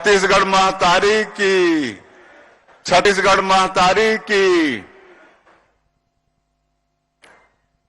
छत्तीसगढ़ महतारी की, छत्तीसगढ़ महतारी की।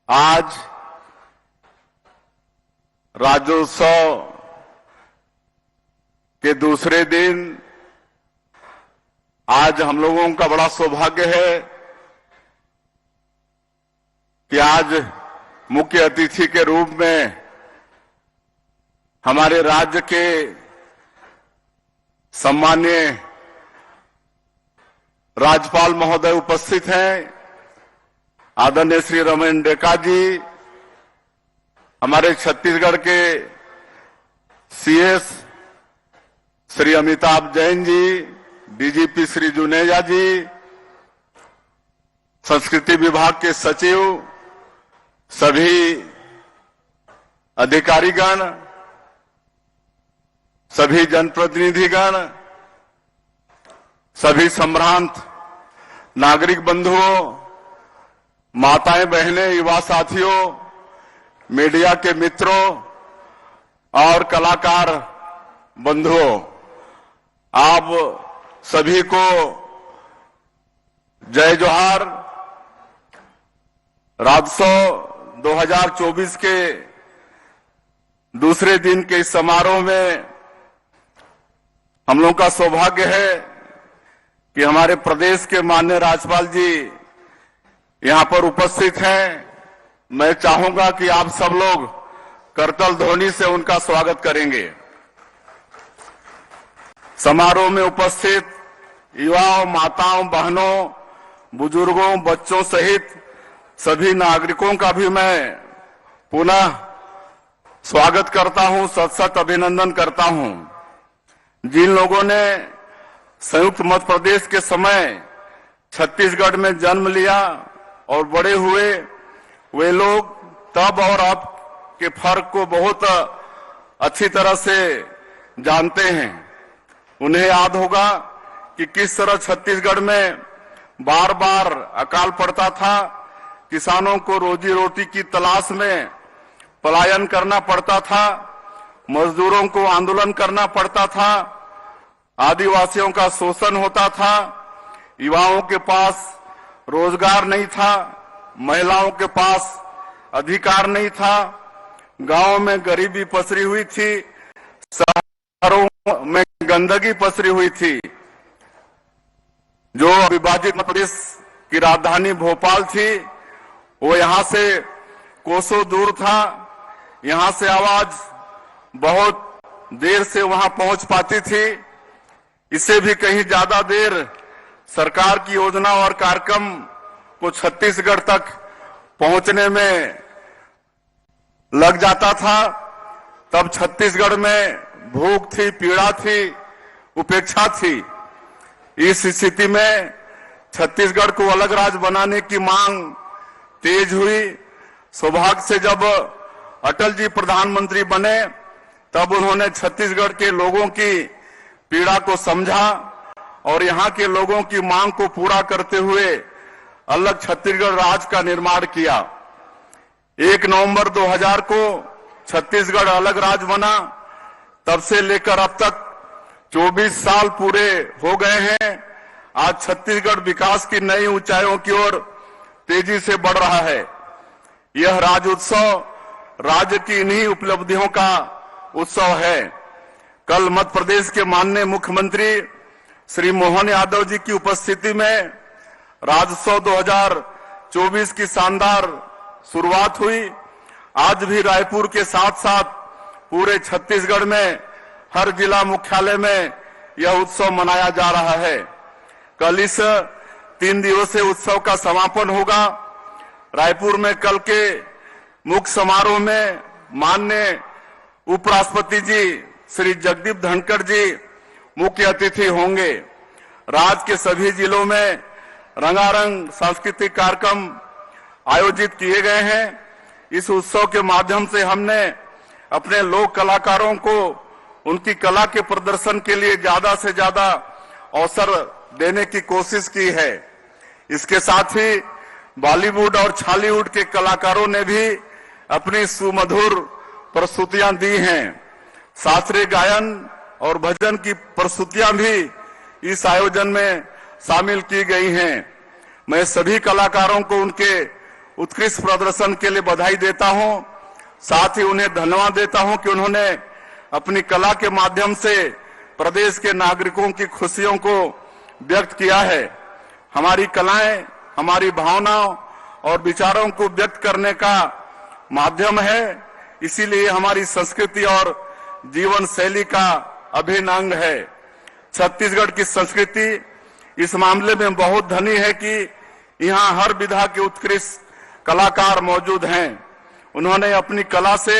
आज राज्योत्सव के दूसरे दिन आज हम लोगों का बड़ा सौभाग्य है कि आज मुख्य अतिथि के रूप में हमारे राज्य के सम्माननीय राज्यपाल महोदय उपस्थित हैं। आदरणीय श्री रमेन डेका जी, हमारे छत्तीसगढ़ के सीएस श्री अमिताभ जैन जी, डीजीपी श्री जुनेजा जी, संस्कृति विभाग के सचिव, सभी अधिकारीगण, सभी जनप्रतिनिधिगण, सभी संभ्रांत नागरिक बंधुओं, माताएं बहनें, युवा साथियों, मीडिया के मित्रों और कलाकार बंधुओं, आप सभी को जय जोहार। राज्योत्सव 2024 के दूसरे दिन के इस समारोह में हम लोगों का सौभाग्य है कि हमारे प्रदेश के माननीय राज्यपाल जी यहां पर उपस्थित हैं। मैं चाहूंगा कि आप सब लोग करताल ध्वनि से उनका स्वागत करेंगे। समारोह में उपस्थित युवाओं, माताओं, बहनों, बुजुर्गों, बच्चों सहित सभी नागरिकों का भी मैं पुनः स्वागत करता हूं, सत अभिनंदन करता हूं। जिन लोगों ने संयुक्त मध्य प्रदेश के समय छत्तीसगढ़ में जन्म लिया और बड़े हुए, वे लोग तब और अब के फर्क को बहुत अच्छी तरह से जानते हैं। उन्हें याद होगा कि किस तरह छत्तीसगढ़ में बार बार अकाल पड़ता था, किसानों को रोजी रोटी की तलाश में पलायन करना पड़ता था, मजदूरों को आंदोलन करना पड़ता था, आदिवासियों का शोषण होता था, युवाओं के पास रोजगार नहीं था, महिलाओं के पास अधिकार नहीं था, गांवों में गरीबी पसरी हुई थी, शहरों में गंदगी पसरी हुई थी। जो विभाजित मध्य प्रदेश की राजधानी भोपाल थी, वो यहां से कोसों दूर था। यहां से आवाज बहुत देर से वहां पहुंच पाती थी। इससे भी कहीं ज्यादा देर सरकार की योजना और कार्यक्रम को छत्तीसगढ़ तक पहुंचने में लग जाता था। तब छत्तीसगढ़ में भूख थी, पीड़ा थी, उपेक्षा थी। इस स्थिति में छत्तीसगढ़ को अलग राज्य बनाने की मांग तेज हुई। सौभाग्य से जब अटल जी प्रधानमंत्री बने, तब उन्होंने छत्तीसगढ़ के लोगों की पीड़ा को समझा और यहां के लोगों की मांग को पूरा करते हुए अलग छत्तीसगढ़ राज्य का निर्माण किया। 1 नवंबर 2000 को छत्तीसगढ़ अलग राज्य बना। तब से लेकर अब तक 24 साल पूरे हो गए हैं। आज छत्तीसगढ़ विकास की नई ऊंचाइयों की ओर तेजी से बढ़ रहा है। यह राज्योत्सव राज्य की इन्हीं उपलब्धियों का उत्सव है। कल मध्य प्रदेश के माननीय मुख्यमंत्री श्री मोहन यादव जी की उपस्थिति में राज्योत्सव 2024 की शानदार शुरुआत हुई। आज भी रायपुर के साथ साथ पूरे छत्तीसगढ़ में हर जिला मुख्यालय में यह उत्सव मनाया जा रहा है। कल इस 3 दिवसीय उत्सव का समापन होगा। रायपुर में कल के मुख्य समारोह में माननीय उपराष्ट्रपति जी श्री जगदीप धनखड़ जी मुख्य अतिथि होंगे। राज्य के सभी जिलों में रंगारंग सांस्कृतिक कार्यक्रम आयोजित किए गए हैं। इस उत्सव के माध्यम से हमने अपने लोक कलाकारों को उनकी कला के प्रदर्शन के लिए ज्यादा से ज्यादा अवसर देने की कोशिश की है। इसके साथ ही बॉलीवुड और छॉलीवुड के कलाकारों ने भी अपनी सुमधुर प्रस्तुतियां दी हैं। शास्त्रीय गायन और भजन की प्रस्तुतियां भी इस आयोजन में शामिल की गई हैं। मैं सभी कलाकारों को उनके उत्कृष्ट प्रदर्शन के लिए बधाई देता हूं, साथ ही उन्हें धन्यवाद देता हूं कि उन्होंने अपनी कला के माध्यम से प्रदेश के नागरिकों की खुशियों को व्यक्त किया है। हमारी कलाएं हमारी भावनाओं और विचारों को व्यक्त करने का माध्यम है, इसीलिए हमारी संस्कृति और जीवन शैली का अभिन्न अंग है। छत्तीसगढ़ की संस्कृति इस मामले में बहुत धनी है कि यहाँ हर विधा के उत्कृष्ट कलाकार मौजूद हैं। उन्होंने अपनी कला से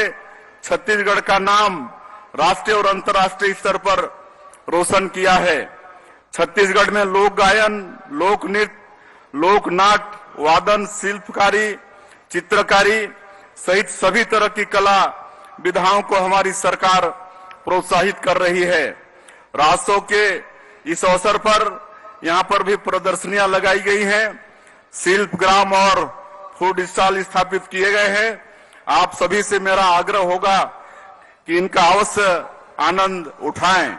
छत्तीसगढ़ का नाम राष्ट्रीय और अंतर्राष्ट्रीय स्तर पर रोशन किया है। छत्तीसगढ़ में लोक गायन, लोक नृत्य, लोक नाट्य, वादन, शिल्पकारी, चित्रकारी सहित सभी तरह की कला विधाओं को हमारी सरकार प्रोत्साहित कर रही है। राजोत्सव के इस अवसर पर यहाँ पर भी प्रदर्शनियां लगाई गई हैं, शिल्प ग्राम और फूड स्टॉल स्थापित किए गए हैं। आप सभी से मेरा आग्रह होगा कि इनका अवश्य आनंद उठाएं।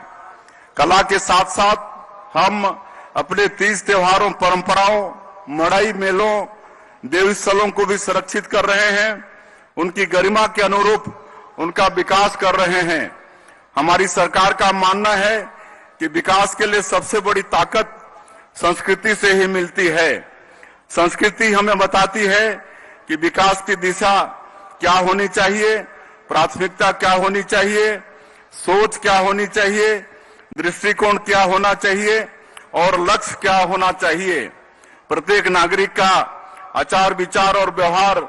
कला के साथ साथ हम अपने तीज त्योहारों, परंपराओं, मड़ाई मेलों, देवी स्थलों को भी संरक्षित कर रहे हैं, उनकी गरिमा के अनुरूप उनका विकास कर रहे हैं। हमारी सरकार का मानना है कि विकास के लिए सबसे बड़ी ताकत संस्कृति से ही मिलती है। संस्कृति हमें बताती है कि विकास की दिशा क्या होनी चाहिए, प्राथमिकता क्या होनी चाहिए, सोच क्या होनी चाहिए, दृष्टिकोण क्या होना चाहिए और लक्ष्य क्या होना चाहिए। प्रत्येक नागरिक का आचार विचार और व्यवहार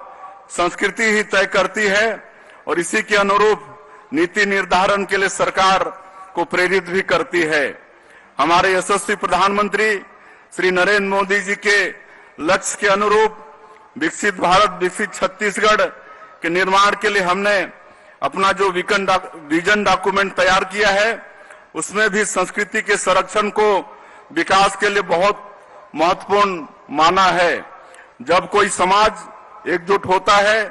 संस्कृति ही तय करती है और इसी के अनुरूप नीति निर्धारण के लिए सरकार को प्रेरित भी करती है। हमारे यशस्वी प्रधानमंत्री श्री नरेंद्र मोदी जी के लक्ष्य के अनुरूप विकसित भारत, विकसित छत्तीसगढ़ के निर्माण के लिए हमने अपना जो विजन डॉक्यूमेंट तैयार किया है, उसमें भी संस्कृति के संरक्षण को विकास के लिए बहुत महत्वपूर्ण माना है। जब कोई समाज एकजुट होता है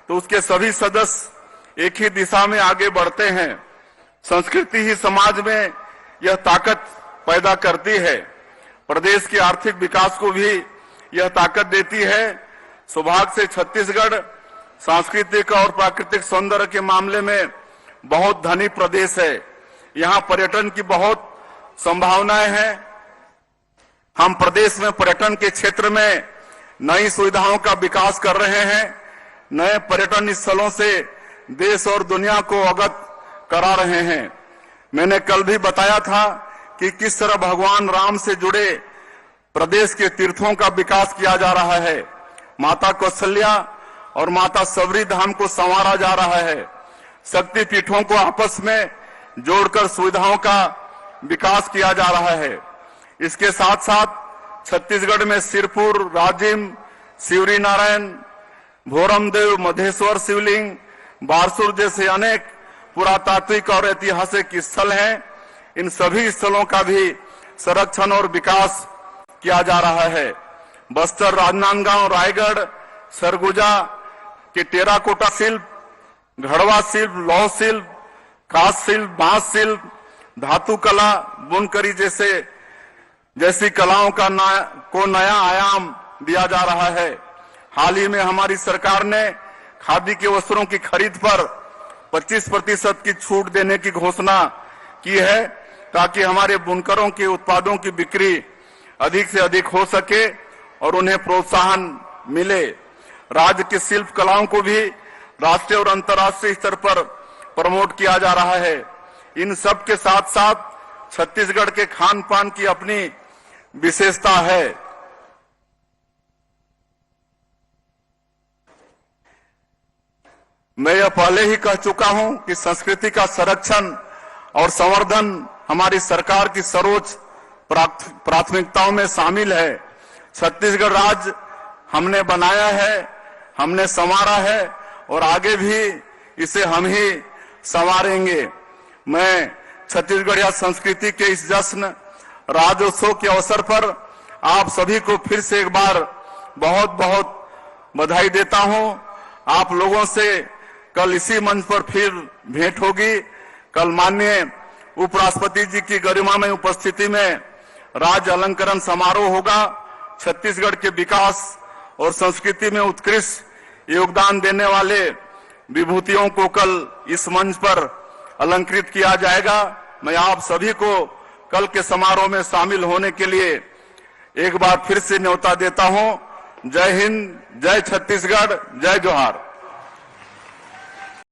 तो उसके सभी सदस्य एक ही दिशा में आगे बढ़ते हैं। संस्कृति ही समाज में यह ताकत पैदा करती है, प्रदेश के आर्थिक विकास को भी यह ताकत देती है। सौभाग्य से छत्तीसगढ़ सांस्कृतिक और प्राकृतिक सौंदर्य के मामले में बहुत धनी प्रदेश है। यहाँ पर्यटन की बहुत संभावनाएं हैं। हम प्रदेश में पर्यटन के क्षेत्र में नई सुविधाओं का विकास कर रहे हैं, नए पर्यटन स्थलों से देश और दुनिया को अवगत करा रहे हैं। मैंने कल भी बताया था कि किस तरह भगवान राम से जुड़े प्रदेश के तीर्थों का विकास किया जा रहा है। माता कौशल्या और माता सबरी धाम को संवारा जा रहा है। शक्ति पीठों को आपस में जोड़कर सुविधाओं का विकास किया जा रहा है। इसके साथ साथ छत्तीसगढ़ में सिरपुर, राजिम, शिवरी नारायण, भोरमदेव, मधेश्वर शिवलिंग, बारसूर जैसे अनेक पुरातात्विक और ऐतिहासिक स्थल हैं। इन सभी स्थलों का भी संरक्षण और विकास किया जा रहा है। बस्तर, राजनांदगांव, रायगढ़, सरगुजा के टेराकोटा शिल्प, घड़वा शिल्प, लौह शिल्प, कांस्य शिल्प, बांस शिल्प, धातु कला, बुनकरी जैसी कलाओं को नया आयाम दिया जा रहा है। हाल ही में हमारी सरकार ने खादी के वस्त्रों की खरीद पर 25% की छूट देने की घोषणा की है, ताकि हमारे बुनकरों के उत्पादों की बिक्री अधिक से अधिक हो सके और उन्हें प्रोत्साहन मिले। राज्य की शिल्प कलाओं को भी राष्ट्रीय और अंतर्राष्ट्रीय स्तर पर प्रमोट किया जा रहा है। इन सब के साथ साथ छत्तीसगढ़ के खान पान की अपनी विशेषता है। मैं यह पहले ही कह चुका हूं कि संस्कृति का संरक्षण और संवर्धन हमारी सरकार की सर्वोच्च प्राथमिकताओं में शामिल है। छत्तीसगढ़ राज्य हमने बनाया है, हमने संवारा है और आगे भी इसे हम ही संवारेंगे। मैं छत्तीसगढ़िया संस्कृति के इस जश्न राज्योत्सव के अवसर पर आप सभी को फिर से एक बार बहुत बहुत बधाई देता हूं। आप लोगों से कल इसी मंच पर फिर भेंट होगी। कल माननीय उपराष्ट्रपति जी की गरिमामय उपस्थिति में राज्य अलंकरण समारोह होगा। छत्तीसगढ़ के विकास और संस्कृति में उत्कृष्ट योगदान देने वाले विभूतियों को कल इस मंच पर अलंकृत किया जाएगा। मैं आप सभी को कल के समारोह में शामिल होने के लिए एक बार फिर से न्योता देता हूं। जय हिंद, जय छत्तीसगढ़, जय जोहार।